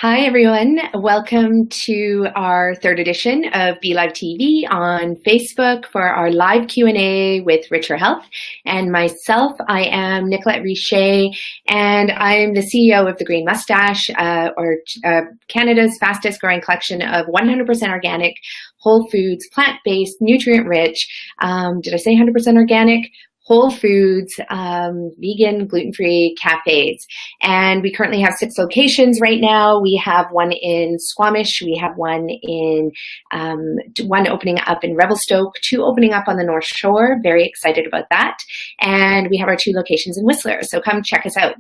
Hi, everyone. Welcome to our third edition of Be Live TV on Facebook for our live Q&A with Richer Health. And myself, I am Nicolette Richer, and I'm the CEO of the Green Moustache, Canada's fastest growing collection of 100% organic, whole foods, plant-based, nutrient-rich, did I say 100% organic? Whole foods, vegan, gluten-free cafes. And we currently have 6 locations right now. We have one in Squamish. We have one opening up in Revelstoke, 2 opening up on the North Shore. Very excited about that. And we have our 2 locations in Whistler. So come check us out.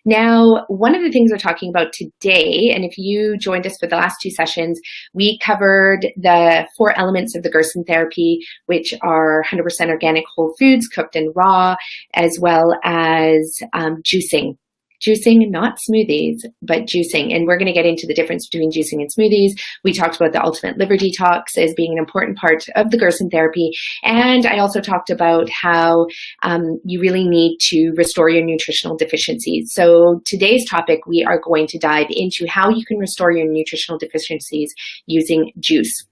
Now, one of the things we're talking about today, and if you joined us for the last 2 sessions, we covered the 4 elements of the Gerson Therapy, which are 100% organic whole foods cooked in raw, as well as juicing. Juicing, not smoothies, but juicing. And we're going to get into the difference between juicing and smoothies. We talked about the ultimate liver detox as being an important part of the Gerson Therapy. And I also talked about how you really need to restore your nutritional deficiencies. So today's topic, we are going to dive into how you can restore your nutritional deficiencies using juice.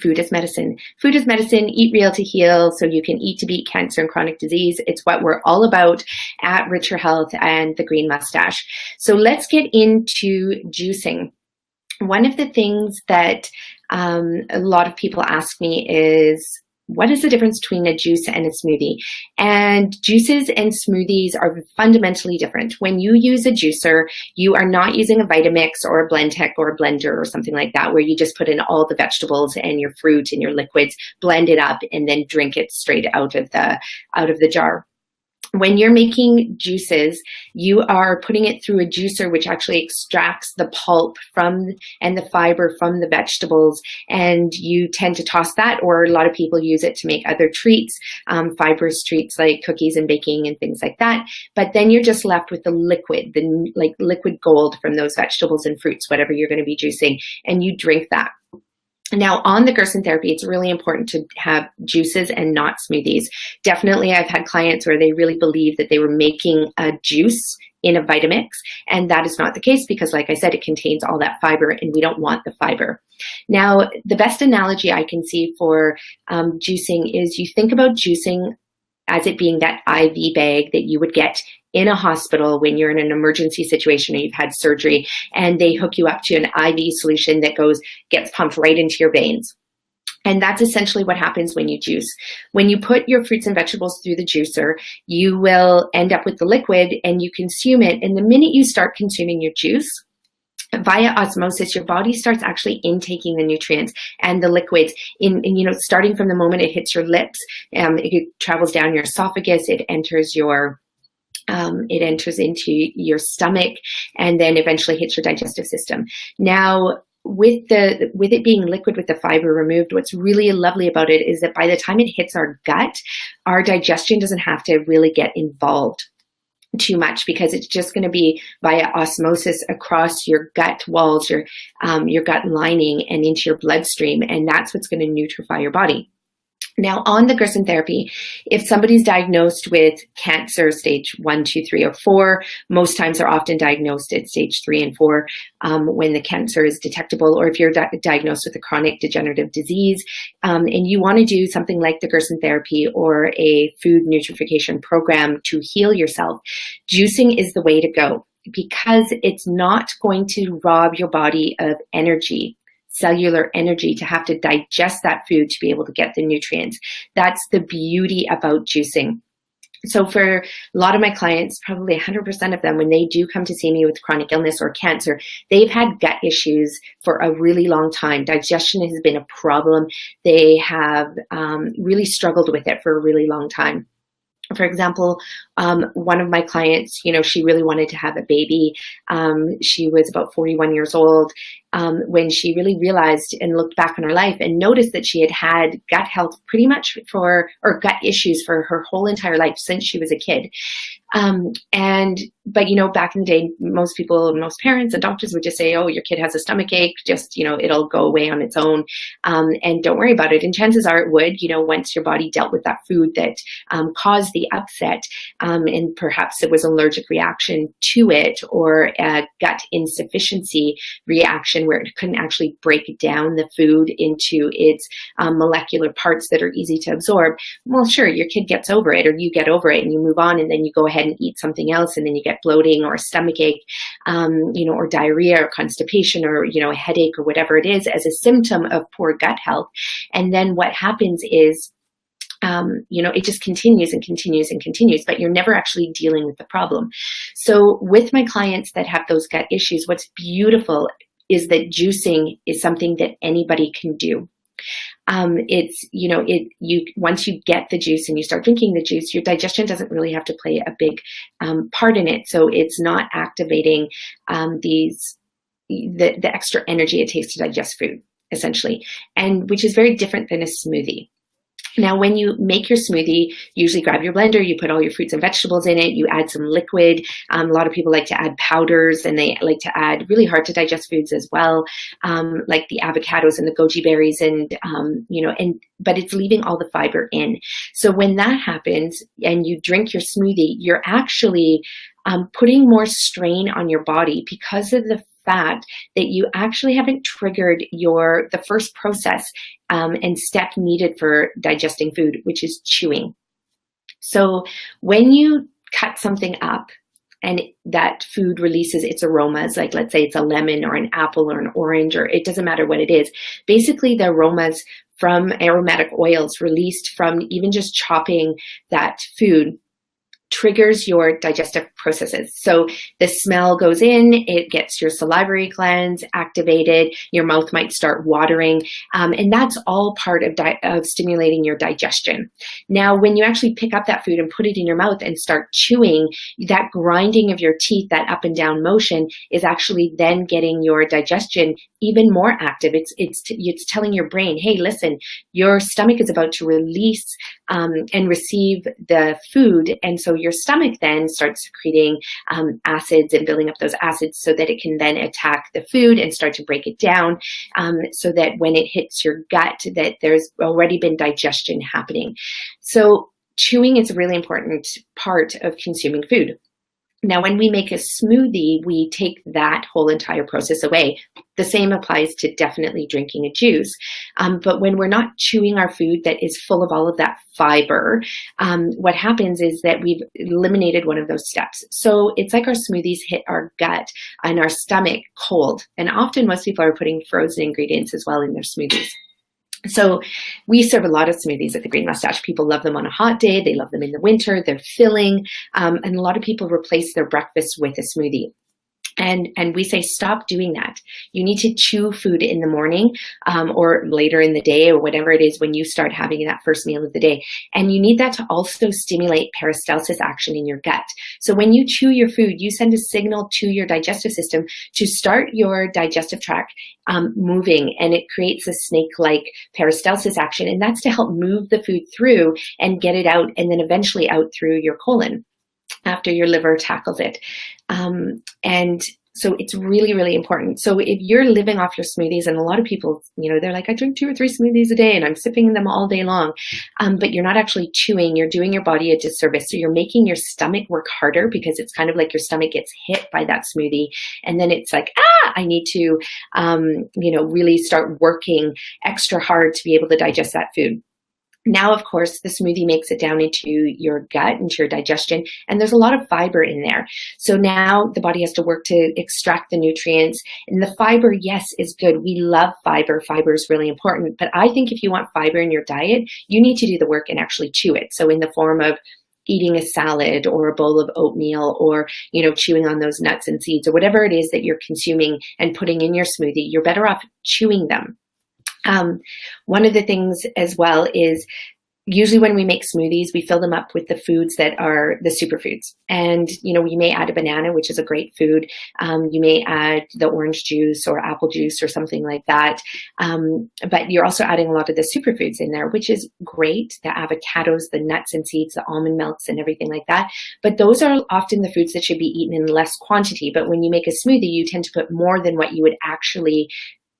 Food is medicine. Food is medicine. Eat real to heal, so you can eat to beat cancer and chronic disease. It's what we're all about at Richer Health and the Green Moustache. So let's get into juicing. One of the things that a lot of people ask me is, what is the difference between a juice and a smoothie? And juices and smoothies are fundamentally different. When you use a juicer, you are not using a Vitamix or a Blendtec or a blender or something like that, where you just put in all the vegetables and your fruit and your liquids, blend it up, and then drink it straight out of the jar. When you're making juices, you are putting it through a juicer, which actually extracts the pulp and the fiber from the vegetables. And you tend to toss that, or a lot of people use it to make other treats, fibrous treats like cookies and baking and things like that. But then you're just left with the liquid, like liquid gold from those vegetables and fruits, whatever you're going to be juicing, and you drink that. Now, on the Gerson Therapy, it's really important to have juices and not smoothies. Definitely, I've had clients where they really believe that they were making a juice in a Vitamix, and that is not the case because, like I said, it contains all that fiber, and we don't want the fiber. Now, the best analogy I can see for juicing is you think about juicing as it being that IV bag that you would get in a hospital when you're in an emergency situation or you've had surgery, and they hook you up to an IV solution that gets pumped right into your veins. And that's essentially what happens when you juice. When you put your fruits and vegetables through the juicer, you will end up with the liquid and you consume it. And the minute you start consuming your juice, via osmosis, your body starts actually intaking the nutrients and the liquids starting from the moment it hits your lips. It travels down your esophagus, it enters into your stomach, and then eventually hits your digestive system. Now, with it being liquid with the fiber removed, what's really lovely about it is that by the time it hits our gut, our digestion doesn't have to really get involved too much, because it's just going to be via osmosis across your gut walls, your gut lining, and into your bloodstream, and that's what's going to nutrify your body. Now, on the Gerson Therapy, if somebody's diagnosed with cancer stage 1, 2, 3, or 4, most times they're often diagnosed at stage 3 and 4 when the cancer is detectable, or if you're diagnosed with a chronic degenerative disease, and you want to do something like the Gerson Therapy or a food nutrification program to heal yourself, juicing is the way to go, because it's not going to rob your body of energy, cellular energy, to have to digest that food to be able to get the nutrients. That's the beauty about juicing. So for a lot of my clients, probably 100% of them, when they do come to see me with chronic illness or cancer, they've had gut issues for a really long time. Digestion has been a problem. They have really struggled with it for a really long time. For example, one of my clients, she really wanted to have a baby. She was about 41 years old. when she really realized and looked back on her life and noticed that she had gut health pretty much or gut issues for her whole entire life since she was a kid. But back in the day, most parents and doctors would just say, oh, your kid has a stomach ache, just, it'll go away on its own. And don't worry about it. And chances are it would, once your body dealt with that food that caused the upset, and perhaps it was an allergic reaction to it or a gut insufficiency reaction where it couldn't actually break down the food into its molecular parts that are easy to absorb. Well, sure, your kid gets over it, or you get over it and you move on, and then you go ahead and eat something else, and then you get bloating or a stomach ache, or diarrhea or constipation or, a headache or whatever it is as a symptom of poor gut health. And then what happens is, it just continues and continues and continues, but you're never actually dealing with the problem. So with my clients that have those gut issues, what's beautiful is that juicing is something that anybody can do. Once you get the juice and you start drinking the juice, your digestion doesn't really have to play a big part in it. So it's not activating the extra energy it takes to digest food, essentially, and which is very different than a smoothie. Now, when you make your smoothie, usually grab your blender, you put all your fruits and vegetables in it, you add some liquid. A lot of people like to add powders, and they like to add really hard to digest foods as well, like the avocados and the goji berries, but it's leaving all the fiber in. So when that happens and you drink your smoothie, you're actually putting more strain on your body because of the fact that you actually haven't triggered the first process and step needed for digesting food, which is chewing. So when you cut something up and that food releases its aromas, like let's say it's a lemon or an apple or an orange, or it doesn't matter what it is, basically the aromas from aromatic oils released from even just chopping that food triggers your digestive processes. So the smell goes in, it gets your salivary glands activated, your mouth might start watering, and that's all part of stimulating your digestion. Now, when you actually pick up that food and put it in your mouth and start chewing, that grinding of your teeth, that up and down motion, is actually then getting your digestion even more active. It's telling your brain, hey, listen, your stomach is about to release and receive the food, and so your stomach then starts secreting acids and building up those acids so that it can then attack the food and start to break it down, so that when it hits your gut, that there's already been digestion happening. So chewing is a really important part of consuming food. Now, when we make a smoothie, we take that whole entire process away. The same applies to definitely drinking a juice. But when we're not chewing our food that is full of all of that fiber, what happens is that we've eliminated one of those steps. So it's like our smoothies hit our gut and our stomach cold. And often most people are putting frozen ingredients as well in their smoothies. So we serve a lot of smoothies at the Green Moustache. People love them on a hot day. They love them in the winter. They're filling. And a lot of people replace their breakfast with a smoothie. And we say, stop doing that. You need to chew food in the morning or later in the day or whatever it is when you start having that first meal of the day. And you need that to also stimulate peristalsis action in your gut. So when you chew your food, you send a signal to your digestive system to start your digestive tract moving, and it creates a snake-like peristalsis action. And that's to help move the food through and get it out, and then eventually out through your colon after your liver tackles it. And so it's really, really important. So if you're living off your smoothies, and a lot of people, they're like, I drink 2 or 3 smoothies a day and I'm sipping them all day long. But you're not actually chewing, you're doing your body a disservice. So you're making your stomach work harder, because it's kind of like your stomach gets hit by that smoothie. And then it's like, I need to, really start working extra hard to be able to digest that food. Now, of course, the smoothie makes it down into your gut, into your digestion, and there's a lot of fiber in there. So now the body has to work to extract the nutrients. And the fiber, yes, is good. We love fiber. Fiber is really important. But I think if you want fiber in your diet, you need to do the work and actually chew it. So in the form of eating a salad or a bowl of oatmeal, or, chewing on those nuts and seeds, or whatever it is that you're consuming and putting in your smoothie, you're better off chewing them. One of the things as well is usually when we make smoothies, we fill them up with the foods that are the superfoods. And, you may add a banana, which is a great food. You may add the orange juice or apple juice or something like that. But you're also adding a lot of the superfoods in there, which is great. The avocados, the nuts and seeds, the almond milks and everything like that. But those are often the foods that should be eaten in less quantity. But when you make a smoothie, you tend to put more than what you would actually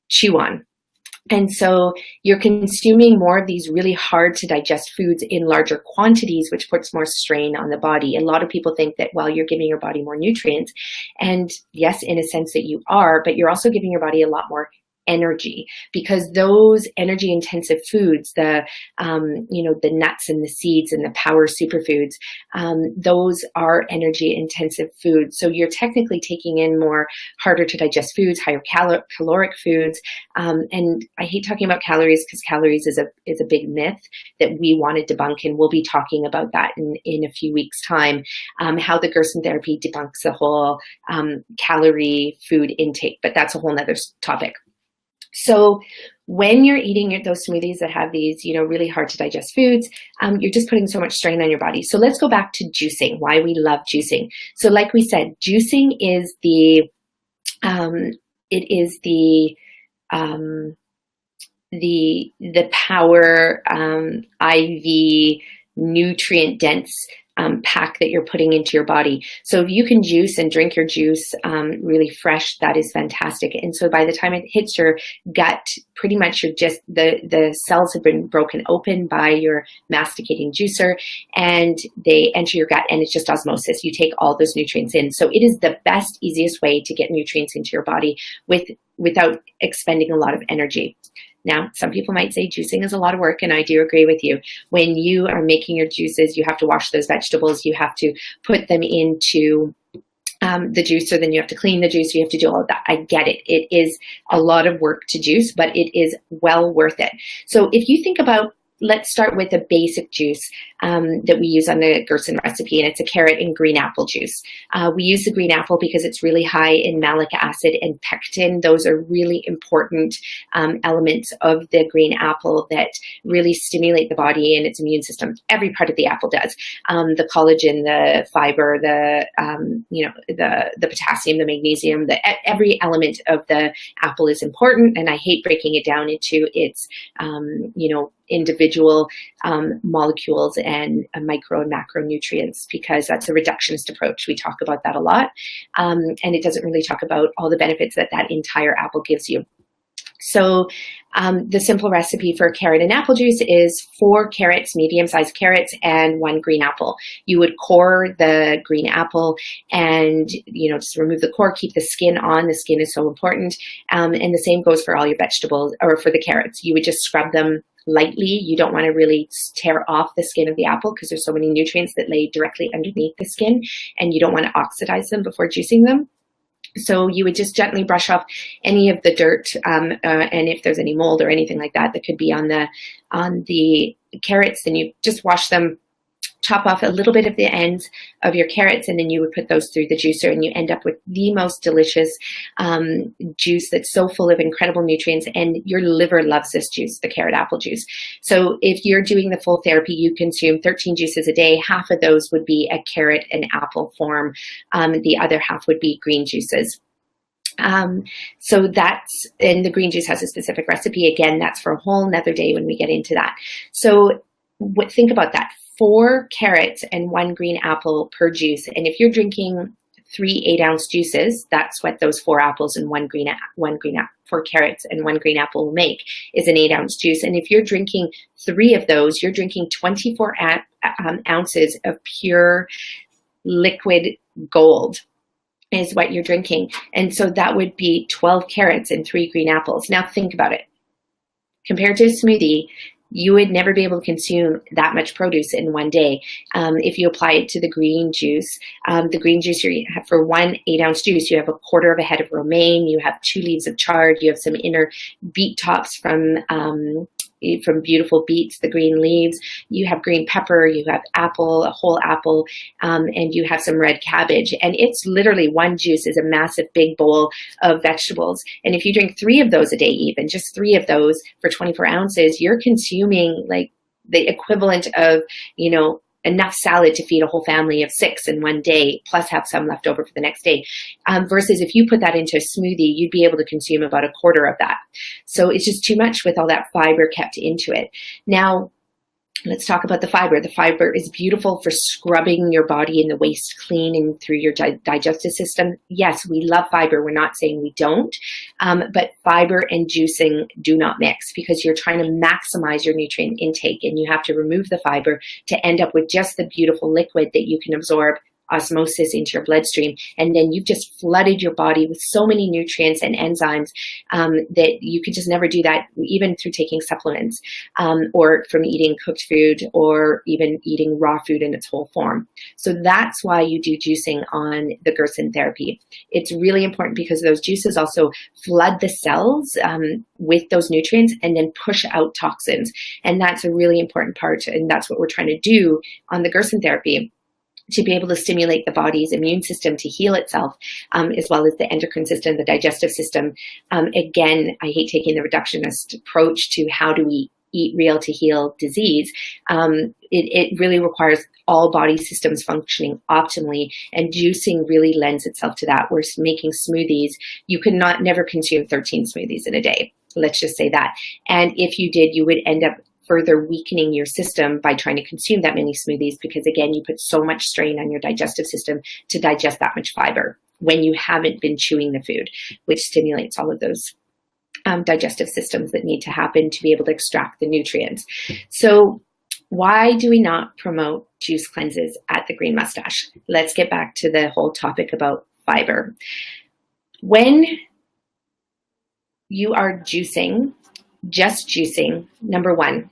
chew on. And so you're consuming more of these really hard to digest foods in larger quantities, which puts more strain on the body. A lot of people think that, well, you're giving your body more nutrients. And yes, in a sense that you are, but you're also giving your body a lot more energy, because those energy intensive foods, the nuts and the seeds and the power superfoods, those are energy intensive foods. So you're technically taking in more harder to digest foods, higher caloric foods. And I hate talking about calories because calories is a big myth that we want to debunk. And we'll be talking about that in a few weeks time, how the Gerson Therapy debunks the whole calorie food intake, but that's a whole nother topic. So when you're eating those smoothies that have these, really hard to digest foods, you're just putting so much strain on your body. So let's go back to juicing, why we love juicing. So like we said, juicing is the power IV nutrient dense pack that you're putting into your body. So if you can juice and drink your juice really fresh, that is fantastic. And so by the time it hits your gut, pretty much the cells have been broken open by your masticating juicer, and they enter your gut, and it's just osmosis. You take all those nutrients in. So it is the best, easiest way to get nutrients into your body without expending a lot of energy. Now, some people might say juicing is a lot of work, and I do agree with you. When you are making your juices, you have to wash those vegetables, you have to put them into the juicer, then you have to clean the juice, you have to do all of that. I get it. It is a lot of work to juice, but it is well worth it. So if you think about, let's start with a basic juice that we use on the Gerson recipe, and it's a carrot and green apple juice. We use the green apple because it's really high in malic acid and pectin. Those are really important elements of the green apple that really stimulate the body and its immune system. Every part of the apple does. The collagen, the fiber, the potassium, the magnesium, every element of the apple is important. And I hate breaking it down into its, individual molecules and micro and macronutrients, because that's a reductionist approach. We talk about that a lot, and it doesn't really talk about all the benefits that entire apple gives you. So the simple recipe for carrot and apple juice is 4 carrots, medium-sized carrots, and 1 green apple. You would core the green apple and, just remove the core, keep the skin on. The skin is so important. And the same goes for all your vegetables, or for the carrots. You would just scrub them lightly. You don't want to really tear off the skin of the apple because there's so many nutrients that lay directly underneath the skin, and you don't want to oxidize them before juicing them. So you would just gently brush off any of the dirt, and if there's any mold or anything like that could be on the carrots, then you just wash them, chop off a little bit of the ends of your carrots, and then you would put those through the juicer, and you end up with the most delicious juice that's so full of incredible nutrients, and your liver loves this juice, the carrot apple juice. So if you're doing the full therapy, you consume 13 juices a day. Half of those would be a carrot and apple form. The other half would be green juices. So that's, and the green juice has a specific recipe. Again, that's for a whole nother day when we get into that. So think about that. 4 carrots and 1 green apple per juice. And if you're drinking 3 8-ounce juices, that's what those 4 apples and 4 carrots and 1 green apple will make, is an 8-ounce juice. And if you're drinking 3 of those, you're drinking 24 ounces of pure liquid gold is what you're drinking. And so that would be 12 carrots and 3 green apples. Now think about it. Compared to a smoothie, you would never be able to consume that much produce in one day. If you apply it to the green juice, you have, for 1 8-ounce juice, you have 1/4 of a head of romaine, you have 2 leaves of chard, you have some inner beet tops from beautiful beets, the green leaves, you have green pepper, you have apple, a whole apple, and you have some red cabbage. And it's literally, one juice is a massive big bowl of vegetables. And if you drink 3 of those a day, even just 3 of those for 24 ounces, you're consuming like the equivalent of, enough salad to feed a whole family of 6 in one day, plus have some left over for the next day. Versus if you put that into a smoothie, you'd be able to consume about a quarter of that. So it's just too much with all that fiber kept into it. Now, let's talk about the fiber. The fiber is beautiful for scrubbing your body and the waste clean and through your digestive system. Yes, we love fiber. We're not saying we don't, but fiber and juicing do not mix, because you're trying to maximize your nutrient intake, and you have to remove the fiber to end up with just the beautiful liquid that you can absorb osmosis into your bloodstream, and then you've just flooded your body with so many nutrients and enzymes that you could just never do that, even through taking supplements or from eating cooked food or even eating raw food in its whole form. So that's why you do juicing on the Gerson Therapy. It's really important because those juices also flood the cells with those nutrients and then push out toxins, and that's a really important part, and that's what we're trying to do on the Gerson Therapy, to be able to stimulate the body's immune system to heal itself, as well as the endocrine system, the digestive system. Again, I hate taking the reductionist approach to how do we eat real to heal disease. It really requires all body systems functioning optimally, and juicing really lends itself to that. We're making smoothies. You could never consume 13 smoothies in a day. Let's just say that. And if you did, you would end up further weakening your system by trying to consume that many smoothies, because again, you put so much strain on your digestive system to digest that much fiber when you haven't been chewing the food, which stimulates all of those digestive systems that need to happen to be able to extract the nutrients. So why do we not promote juice cleanses at the Green Moustache? Let's get back to the whole topic about fiber. When you are juicing, just juicing, number one,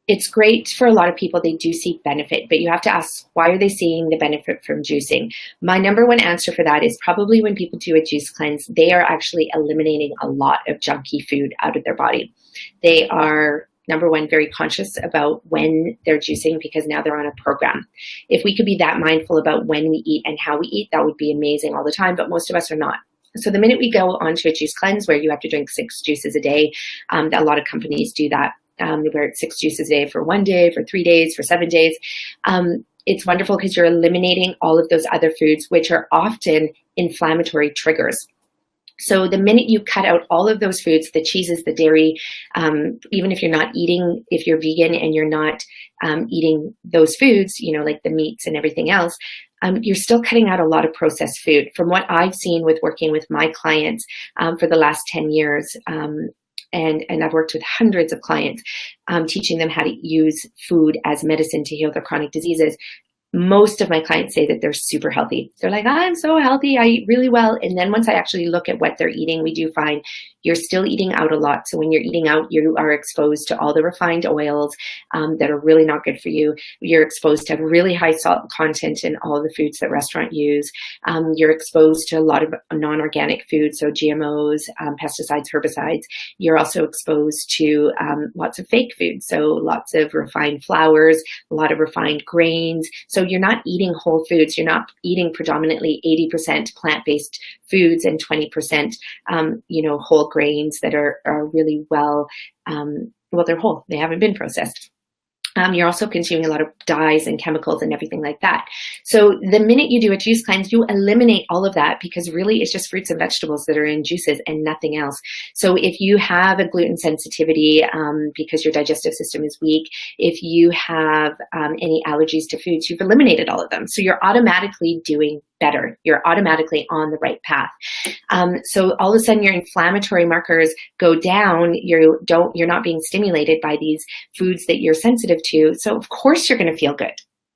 it's great for a lot of people. They do seek benefit, but you have to ask, why are they seeing the benefit from juicing? My number one answer for that is probably when people do a juice cleanse, they are actually eliminating a lot of junky food out of their body. They are, number one, very conscious about when they're juicing, because now they're on a program. If we could be that mindful about when we eat and how we eat, that would be amazing all the time, but most of us are not. So the minute we go onto a juice cleanse where you have to drink 6 juices a day, a lot of companies do that, where it's 6 juices a day for 1 day, for 3 days, for 7 days. It's wonderful because you're eliminating all of those other foods, which are often inflammatory triggers. So the minute you cut out all of those foods, the cheeses, the dairy, even if you're not eating, if you're vegan and you're not eating those foods, like the meats and everything else, you're still cutting out a lot of processed food. From what I've seen with working with my clients for the last 10 years, and I've worked with hundreds of clients, teaching them how to use food as medicine to heal their chronic diseases. Most of my clients say that they're super healthy. They're like, I'm so healthy, I eat really well. And then once I actually look at what they're eating, we do find you're still eating out a lot. So when you're eating out, you are exposed to all the refined oils that are really not good for you. You're exposed to really high salt content in all the foods that restaurants use. You're exposed to a lot of non-organic foods, so GMOs, pesticides, herbicides. You're also exposed to lots of fake foods, so lots of refined flours, a lot of refined grains. So you're not eating whole foods. You're not eating predominantly 80% plant-based foods and 20%, whole grains that are really well, they're whole. They haven't been processed. You're also consuming a lot of dyes and chemicals and everything like that. So the minute you do a juice cleanse, you eliminate all of that, because really it's just fruits and vegetables that are in juices and nothing else. So if you have a gluten sensitivity because your digestive system is weak, if you have any allergies to foods, you've eliminated all of them. So you're automatically doing better. You're automatically on the right path. So all of a sudden your inflammatory markers go down. You're not being stimulated by these foods that you're sensitive to. So of course you're going to feel good.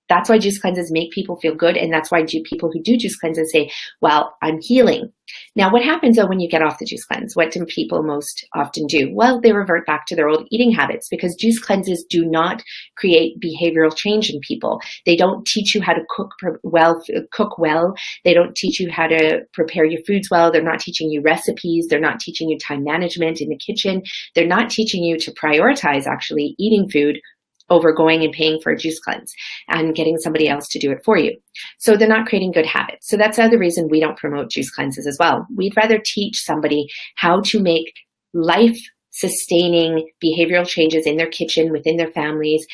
That's why juice cleanses make people feel good. And that's why people who do juice cleanses say, well, I'm healing. Now, what happens though when you get off the juice cleanse? What do people most often do? Well, they revert back to their old eating habits, because juice cleanses do not create behavioral change in people. They don't teach you how to cook well. They don't teach you how to prepare your foods well. They're not teaching you recipes. They're not teaching you time management in the kitchen. They're not teaching you to prioritize actually eating food over going and paying for a juice cleanse and getting somebody else to do it for you. So they're not creating good habits. So that's the other reason we don't promote juice cleanses as well. We'd rather teach somebody how to make life sustaining behavioral changes in their kitchen, within their families.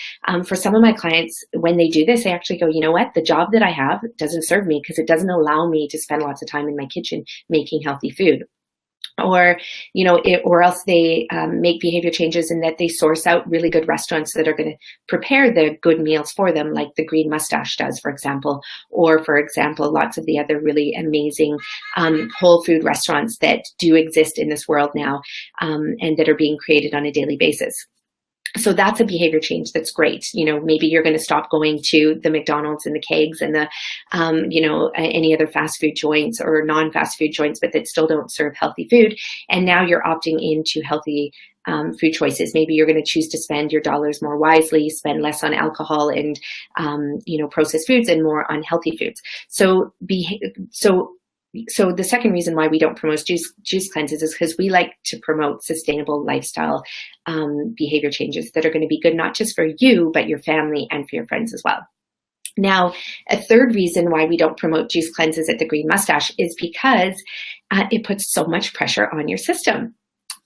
For some of my clients, when they do this, they actually go, you know what, the job that I have doesn't serve me because it doesn't allow me to spend lots of time in my kitchen making healthy food. Or, or else they make behavior changes in that they source out really good restaurants that are going to prepare the good meals for them, like the Green Moustache does, for example, or, for example, lots of the other really amazing whole food restaurants that do exist in this world now, and that are being created on a daily basis. So that's a behavior change that's great. Maybe you're going to stop going to the McDonald's and the kegs and the, any other fast food joints or non-fast food joints, but that still don't serve healthy food. And now you're opting into healthy food choices. Maybe you're going to choose to spend your dollars more wisely, spend less on alcohol and, processed foods and more on healthy foods. So the second reason why we don't promote juice cleanses is because we like to promote sustainable lifestyle behavior changes that are going to be good not just for you, but your family and for your friends as well. Now, a third reason why we don't promote juice cleanses at the Green Moustache is because it puts so much pressure on your system.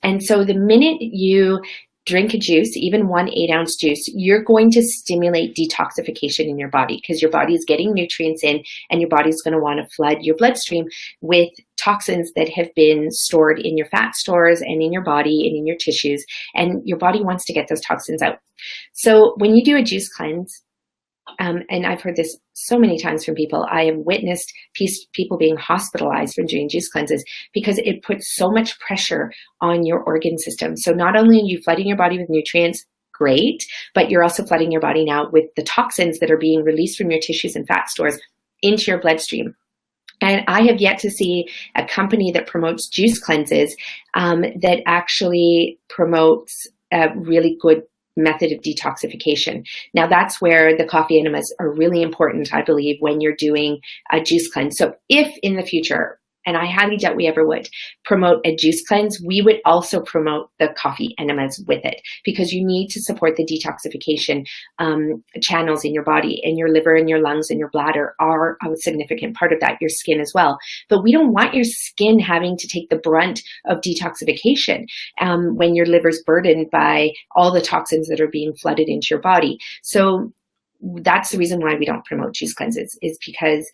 And so the minute you drink a juice, even 1 8-ounce juice, you're going to stimulate detoxification in your body because your body is getting nutrients in and your body's going to want to flood your bloodstream with toxins that have been stored in your fat stores and in your body and in your tissues. And your body wants to get those toxins out. So when you do a juice cleanse, and I've heard this so many times from people, I have witnessed people being hospitalized from doing juice cleanses because it puts so much pressure on your organ system. So not only are you flooding your body with nutrients, great, but you're also flooding your body now with the toxins that are being released from your tissues and fat stores into your bloodstream. And I have yet to see a company that promotes juice cleanses that actually promotes a really good method of detoxification. Now that's where the coffee enemas are really important, I believe, when you're doing a juice cleanse. So if in the future, and I highly doubt we ever would, promote a juice cleanse, we would also promote the coffee enemas with it because you need to support the detoxification channels in your body, and your liver and your lungs and your bladder are a significant part of that, your skin as well. But we don't want your skin having to take the brunt of detoxification when your liver's burdened by all the toxins that are being flooded into your body. So that's the reason why we don't promote juice cleanses, is because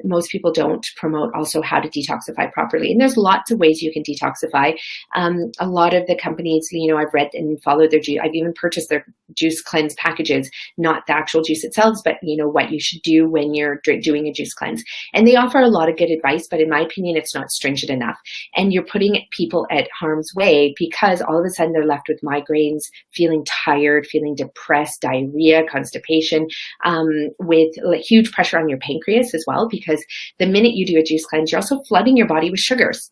most people don't promote also how to detoxify properly. And there's lots of ways you can detoxify. A lot of the companies, I've read and followed their juice. I've even purchased their juice cleanse packages, not the actual juice itself, but what you should do when you're doing a juice cleanse. And they offer a lot of good advice, but in my opinion, it's not stringent enough. And you're putting people at harm's way because all of a sudden they're left with migraines, feeling tired, feeling depressed, diarrhea, constipation, with huge pressure on your pancreas as well, because the minute you do a juice cleanse, you're also flooding your body with sugars.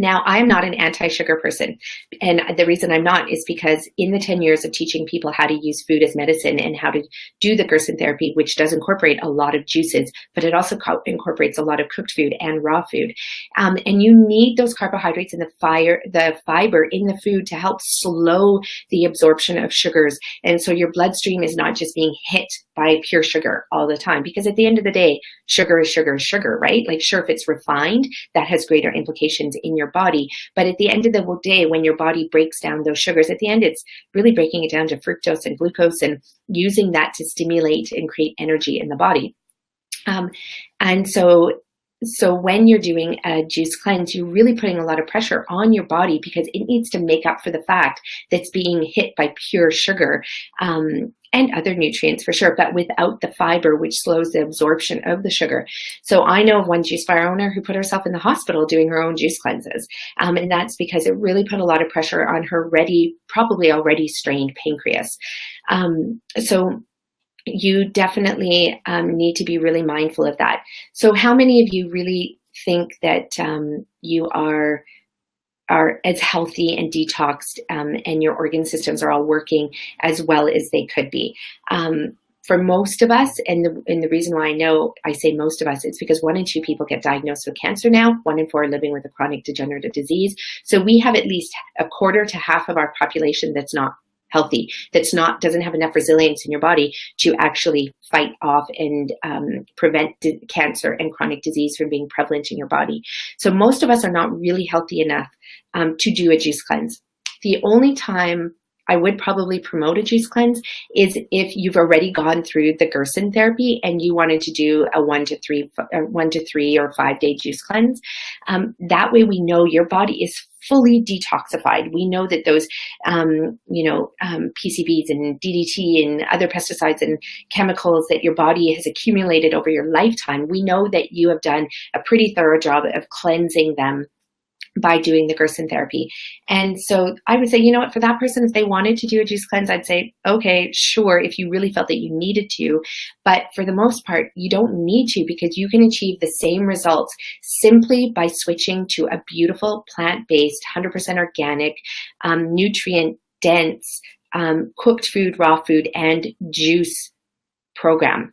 Now, I am not an anti-sugar person, and the reason I'm not is because in the 10 years of teaching people how to use food as medicine and how to do the Gerson Therapy, which does incorporate a lot of juices, but it also incorporates a lot of cooked food and raw food. And you need those carbohydrates and the fiber in the food to help slow the absorption of sugars. And so your bloodstream is not just being hit by pure sugar all the time, because at the end of the day, sugar is sugar is sugar, right? Like, sure, if it's refined, that has greater implications in your body. But at the end of the day, when your body breaks down those sugars, at the end, it's really breaking it down to fructose and glucose and using that to stimulate and create energy in the body. And so when you're doing a juice cleanse, you're really putting a lot of pressure on your body because it needs to make up for the fact that's being hit by pure sugar and other nutrients for sure, but without the fiber, which slows the absorption of the sugar. So I know of one juice bar owner who put herself in the hospital doing her own juice cleanses. And that's because it really put a lot of pressure on her probably already strained pancreas. So you definitely need to be really mindful of that. So how many of you really think that you are as healthy and detoxed and your organ systems are all working as well as they could be? For most of us, and the reason why I say most of us, it's because 1 in 2 people get diagnosed with cancer now, 1 in 4 are living with a chronic degenerative disease. So we have at least a quarter to half of our population that's not healthy, doesn't have enough resilience in your body to actually fight off and prevent cancer and chronic disease from being prevalent in your body. So most of us are not really healthy enough to do a juice cleanse. The only time I would probably promote a juice cleanse is if you've already gone through the Gerson therapy and you wanted to do a 1 to 3 or 5 day juice cleanse. That way we know your body is fully detoxified. We know that those, PCBs and DDT and other pesticides and chemicals that your body has accumulated over your lifetime, we know that you have done a pretty thorough job of cleansing them by doing the Gerson therapy. And so I would say, you know what, for that person, if they wanted to do a juice cleanse, I'd say, okay, sure, if you really felt that you needed to. But for the most part, you don't need to, because you can achieve the same results simply by switching to a beautiful plant-based, 100% organic, nutrient-dense, cooked food, raw food, and juice program.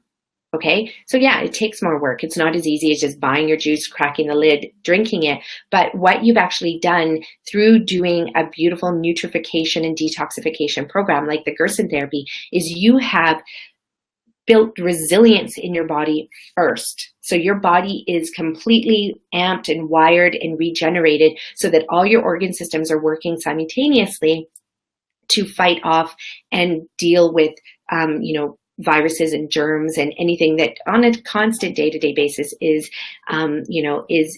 Okay, so yeah, it takes more work. It's not as easy as just buying your juice, cracking the lid, drinking it. But what you've actually done through doing a beautiful nutrification and detoxification program like the Gerson therapy is you have built resilience in your body first. So your body is completely amped and wired and regenerated so that all your organ systems are working simultaneously to fight off and deal with, viruses and germs and anything that on a constant day-to-day basis is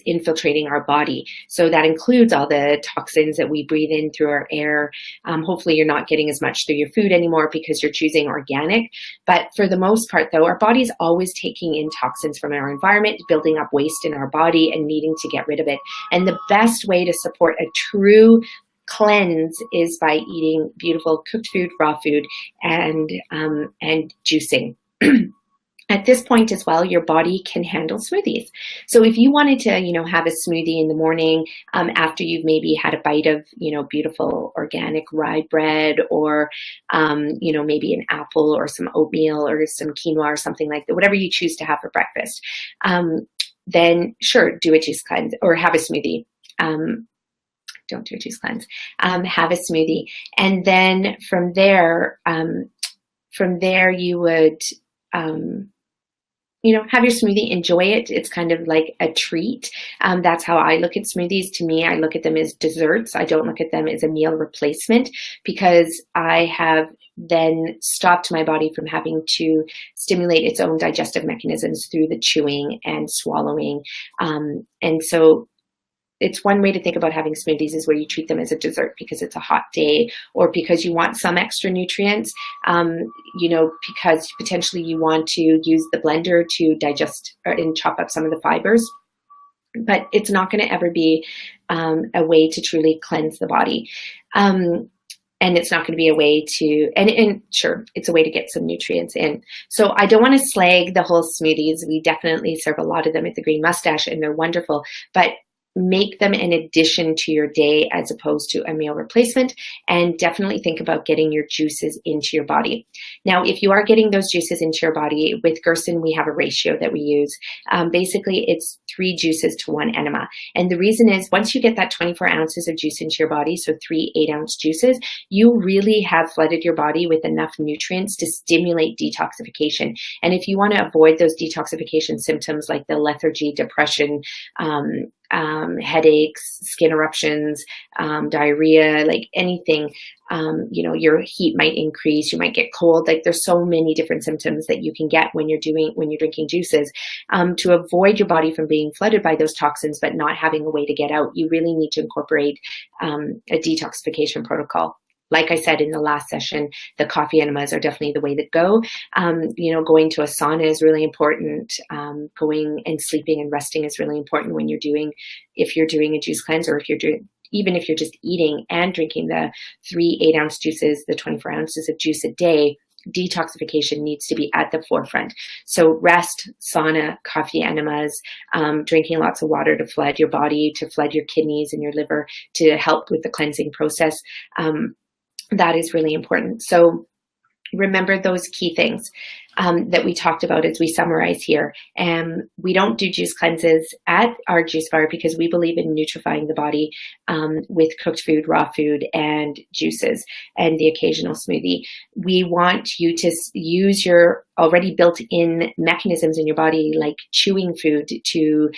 infiltrating our body. So that includes all the toxins that we breathe in through our air. Hopefully you're not getting as much through your food anymore because you're choosing organic. But for the most part though, our body's always taking in toxins from our environment, building up waste in our body and needing to get rid of it. And the best way to support a true cleanse is by eating beautiful cooked food, raw food, and juicing. At this point as well, your body can handle smoothies. So if you wanted to, have a smoothie in the morning after you've maybe had a bite of, beautiful organic rye bread, or, maybe an apple or some oatmeal or some quinoa or something like that, whatever you choose to have for breakfast, then sure, do a juice cleanse or have a smoothie. Don't do a juice cleanse, have a smoothie. And then from there you would, have your smoothie, enjoy it. It's kind of like a treat. That's how I look at smoothies. To me, I look at them as desserts. I don't look at them as a meal replacement, because I have then stopped my body from having to stimulate its own digestive mechanisms through the chewing and swallowing. And so it's one way to think about having smoothies is where you treat them as a dessert because it's a hot day, or because you want some extra nutrients, because potentially you want to use the blender to digest and chop up some of the fibers. But it's not going to ever be a way to truly cleanse the body. And it's not going to be a way to, and sure, it's a way to get some nutrients in. So I don't want to slag the whole smoothies. We definitely serve a lot of them at the Green Moustache and they're wonderful, but make them an addition to your day as opposed to a meal replacement, and definitely think about getting your juices into your body. Now, if you are getting those juices into your body, with Gerson, we have a ratio that we use. Basically, it's 3 juices to 1 enema. And the reason is once you get that 24 ounces of juice into your body, so 3 8-ounce juices, you really have flooded your body with enough nutrients to stimulate detoxification. And if you want to avoid those detoxification symptoms like the lethargy, depression, headaches, skin eruptions, diarrhea, like anything, your heat might increase, you might get cold. Like there's so many different symptoms that you can get when you're drinking juices. To avoid your body from being flooded by those toxins, but not having a way to get out, you really need to incorporate a detoxification protocol. Like I said in the last session, the coffee enemas are definitely the way to go. Going to a sauna is really important. Going and sleeping and resting is really important if you're doing a juice cleanse, or even if you're just eating and drinking the 3 8-ounce juices, the 24 ounces of juice a day. Detoxification needs to be at the forefront. So rest, sauna, coffee enemas, drinking lots of water to flood your body, to flood your kidneys and your liver, to help with the cleansing process. That is really important. So remember those key things. that we talked about as we summarize here. And we don't do juice cleanses at our juice bar because we believe in nutrifying the body with cooked food, raw food, and juices, and the occasional smoothie. We want you to use your already built-in mechanisms in your body, like chewing food, to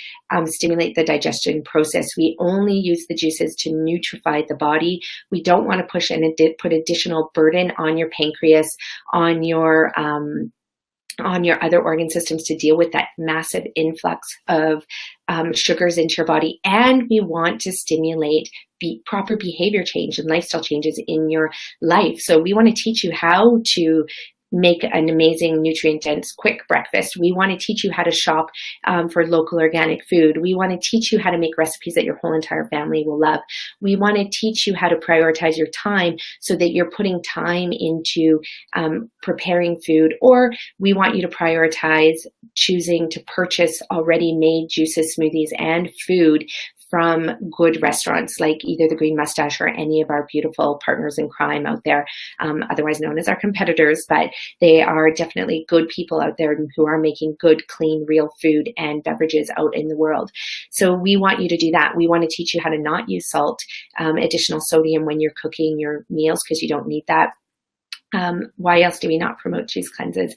stimulate the digestion process. We only use the juices to nutrify the body. We don't want to push and put additional burden on your pancreas, on your other organ systems to deal with that massive influx of sugars into your body. And we want to stimulate proper behavior change and lifestyle changes in your life. So we want to teach you how to make an amazing nutrient-dense quick breakfast. We want to teach you how to shop for local organic food. We want to teach you how to make recipes that your whole entire family will love. We want to teach you how to prioritize your time so that you're putting time into preparing food, or we want you to prioritize choosing to purchase already made juices, smoothies, and food from good restaurants like either the Green Moustache or any of our beautiful partners in crime out there, otherwise known as our competitors, but they are definitely good people out there who are making good, clean, real food and beverages out in the world. So we want you to do that. We want to teach you how to not use salt, additional sodium when you're cooking your meals, because you don't need that. Why else do we not promote juice cleanses?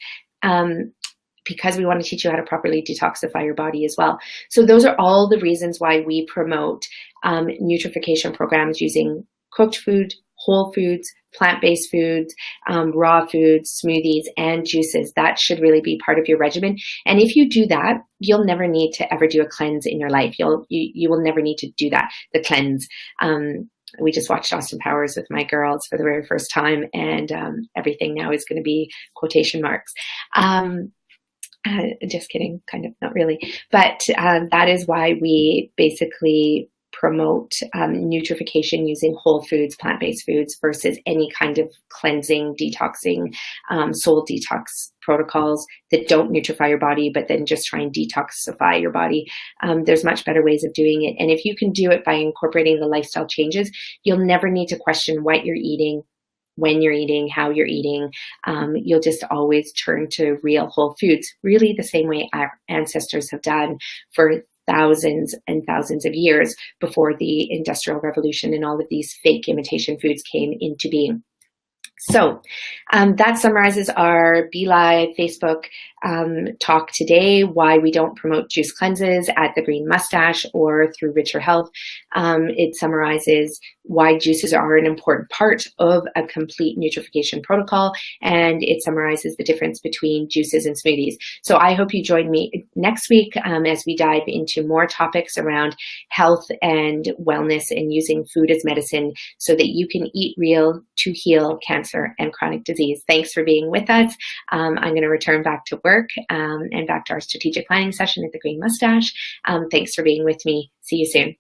Because we want to teach you how to properly detoxify your body as well. So those are all the reasons why we promote nutrification programs using cooked food, whole foods, plant-based foods, raw foods, smoothies, and juices. That should really be part of your regimen. And if you do that, you'll never need to ever do a cleanse in your life. You will never need to do that, the cleanse. We just watched Austin Powers with my girls for the very first time, and everything now is going to be quotation marks. Just kidding, kind of, not really. But that is why we basically promote nutrification using whole foods, plant-based foods, versus any kind of cleansing, detoxing, soul detox protocols that don't nutrify your body, but then just try and detoxify your body. There's much better ways of doing it. And if you can do it by incorporating the lifestyle changes, you'll never need to question what you're eating, when you're eating, how you're eating. You'll just always turn to real whole foods, really the same way our ancestors have done for thousands and thousands of years before the Industrial Revolution and all of these fake imitation foods came into being. So that summarizes our Be Live Facebook talk today, why we don't promote juice cleanses at the Green Moustache or through Richer Health. It summarizes why juices are an important part of a complete nutrification protocol, and it summarizes the difference between juices and smoothies. So I hope you join me next week as we dive into more topics around health and wellness and using food as medicine so that you can eat real to heal cancer and chronic disease. Thanks for being with us. I'm going to return back to work and back to our strategic planning session at the Green Moustache. Thanks for being with me. See you soon.